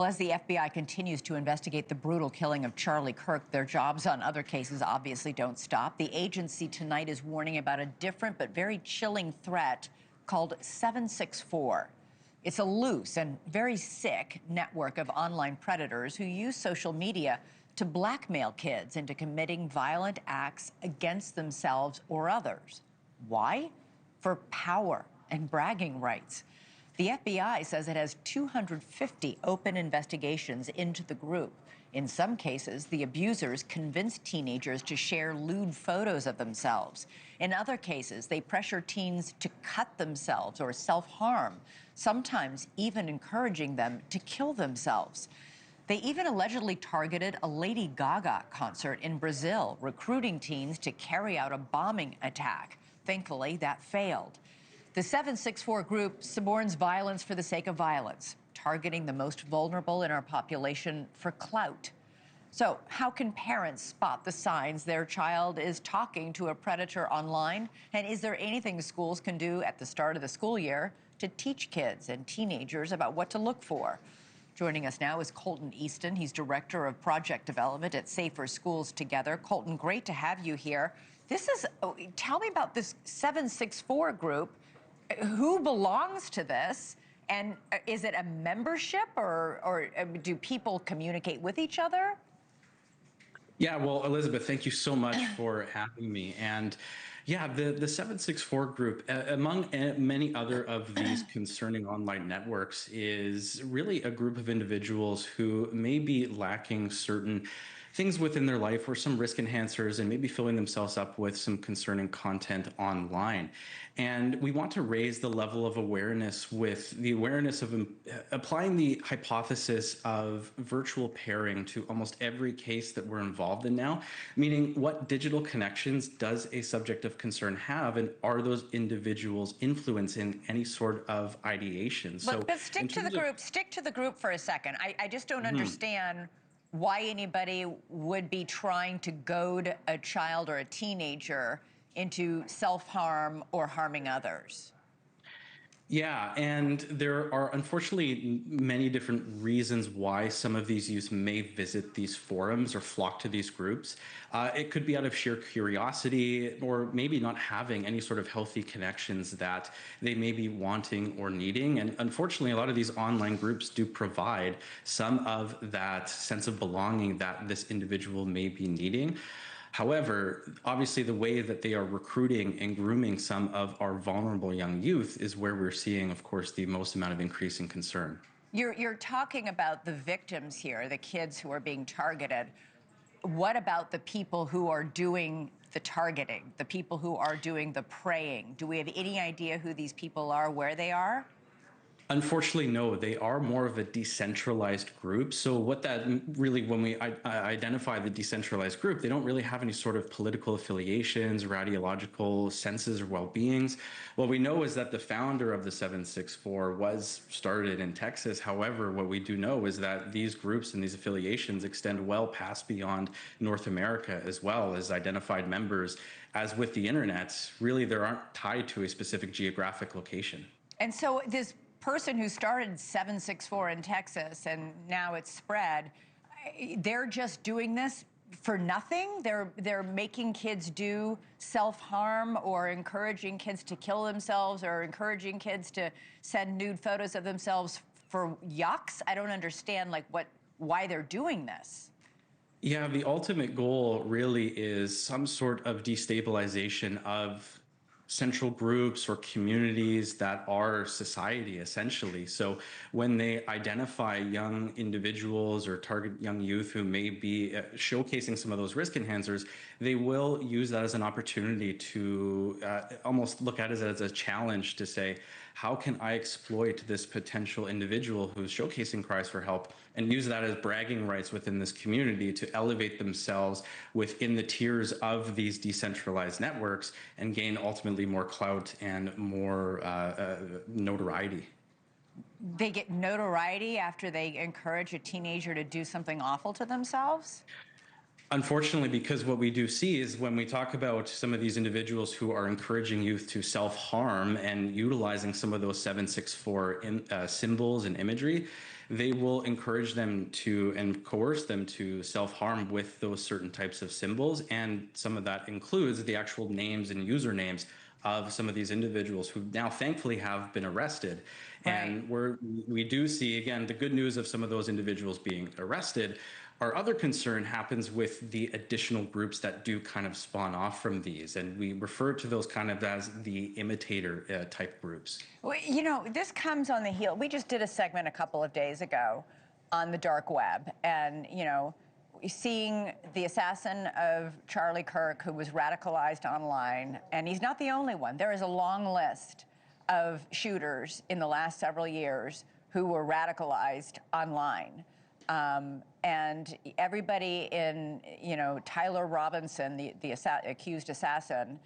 Well, as the FBI continues to investigate the brutal killing of Charlie Kirk, their jobs on other cases obviously don't stop. The agency tonight is warning about a different but very chilling threat called 764. It's a loose and very sick network of online predators who use social media to blackmail kids into committing violent acts against themselves or others. Why? For power and bragging rights. The FBI says it has 250 open investigations into the group. In some cases, the abusers convince teenagers to share lewd photos of themselves. In other cases, they pressure teens to cut themselves or self-harm, sometimes even encouraging them to kill themselves. They even allegedly targeted a Lady Gaga concert in Brazil, recruiting teens to carry out a bombing attack. Thankfully, that failed. The 764 group suborns violence for the sake of violence, targeting the most vulnerable in our population for clout. So how can parents spot the signs their child is talking to a predator online? And is there anything schools can do at the start of the school year to teach kids and teenagers about what to look for? Joining us now is Colton Easton. He's Director of Project Development at Safer Schools Together. Colton, great to have you here. Tell me about this 764 group. Who belongs to this? And is it a membership or do people communicate with each other? Yeah, well, Elizabeth, thank you so much for having me. And yeah, the 764 group, among many other of these concerning online networks, is really a group of individuals who may be lacking certain things within their life or some risk enhancers and maybe filling themselves up with some concerning content online. And we want to raise the level of awareness with the awareness of applying the hypothesis of virtual pairing to almost every case that we're involved in now, meaning what digital connections does a subject of concern have, and are those individuals influencing any sort of ideation? But stick to the group for a second. I just don't understand why anybody would be trying to goad a child or a teenager into self-harm or harming others. Yeah, and there are unfortunately many different reasons why some of these youth may visit these forums or flock to these groups. It could be out of sheer curiosity or maybe not having any sort of healthy connections that they may be wanting or needing. And unfortunately, a lot of these online groups do provide some of that sense of belonging that this individual may be needing. However, obviously, the way that they are recruiting and grooming some of our vulnerable young youth is where we're seeing, of course, the most amount of increasing concern. You're talking about the victims here, the kids who are being targeted. What about the people who are doing the targeting, the people who are doing the preying? Do we have any idea who these people are, where they are? Unfortunately, no, they are more of a decentralized group. So what that really, when we identify the decentralized group, they don't really have any sort of political affiliations or ideological senses or well-beings. What we know is that the founder of the 764 was started in Texas. However, what we do know is that these groups and these affiliations extend well past beyond North America, as well as identified members. As with the internet, really, they aren't tied to a specific geographic location. And so this person who started 764 in Texas and now it's spread, they're just doing this for nothing? They're making kids do self-harm or encouraging kids to kill themselves or encouraging kids to send nude photos of themselves for yucks? I don't understand why they're doing this. Yeah, the ultimate goal really is some sort of destabilization of central groups or communities that are society, essentially. So when they identify young individuals or target young youth who may be showcasing some of those risk enhancers, they will use that as an opportunity to almost look at it as a challenge to say, how can I exploit this potential individual who's showcasing cries for help and use that as bragging rights within this community to elevate themselves within the tiers of these decentralized networks and gain ultimately more clout and more notoriety. They get notoriety after they encourage a teenager to do something awful to themselves? Unfortunately, because what we do see is when we talk about some of these individuals who are encouraging youth to self-harm and utilizing some of those 764 symbols and imagery, they will encourage them to and coerce them to self-harm with those certain types of symbols. And some of that includes the actual names and usernames of some of these individuals who now thankfully have been arrested. Right. And we do see, again, the good news of some of those individuals being arrested. Our other concern happens with the additional groups that do kind of spawn off from these. And we refer to those kind of as the imitator type groups. Well, you know, this comes on the heel. We just did a segment a couple of days ago on the dark web. And, you know, seeing the assassin of Charlie Kirk, who was radicalized online, and he's not the only one. There is a long list of shooters in the last several years who were radicalized online. And everybody in, you know, Tyler Robinson, the accused assassin,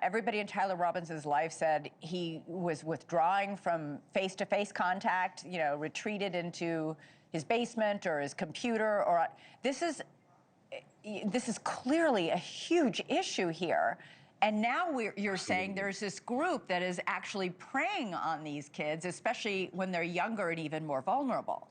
everybody in Tyler Robinson's life said he was withdrawing from face-to-face contact, you know, retreated into his basement or his computer. Or this is clearly a huge issue here. And now you're saying there's this group that is actually preying on these kids, especially when they're younger and even more vulnerable.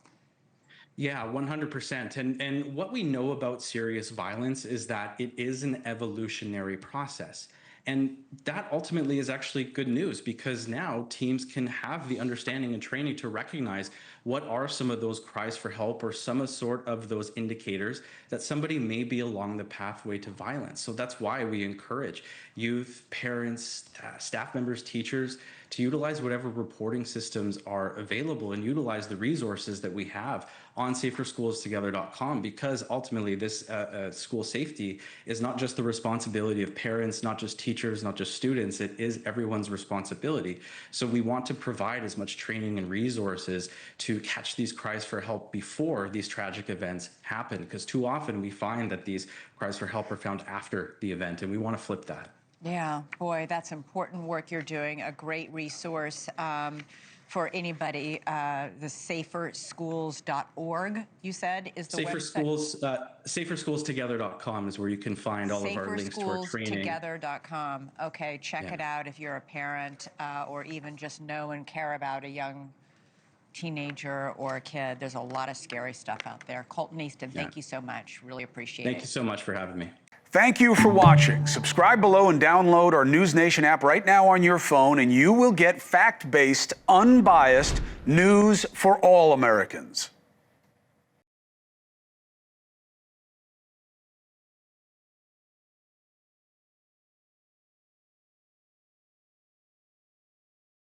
Yeah, 100%. And what we know about serious violence is that it is an evolutionary process. And that ultimately is actually good news, because now teams can have the understanding and training to recognize what are some of those cries for help or some sort of those indicators that somebody may be along the pathway to violence. So that's why we encourage youth, parents, staff members, teachers to utilize whatever reporting systems are available and utilize the resources that we have on saferschoolstogether.com, because ultimately this school safety is not just the responsibility of parents, not just teachers, not just students, it is everyone's responsibility. So we want to provide as much training and resources to catch these cries for help before these tragic events happen, because too often we find that these cries for help are found after the event, and we want to flip that. Yeah, boy, that's important work you're doing. A great resource for anybody. The saferschools.org, you said, is the website? Saferschoolstogether.com is where you can find all of our links to our training. Saferschools.together.com. Okay, check it out if you're a parent or even just know and care about a young teenager or a kid. There's a lot of scary stuff out there. Colton Easton, thank you so much. Really appreciate it. Thank you so much for having me. Thank you for watching. Subscribe below and download our NewsNation app right now on your phone, and you will get fact-based, unbiased news for all Americans.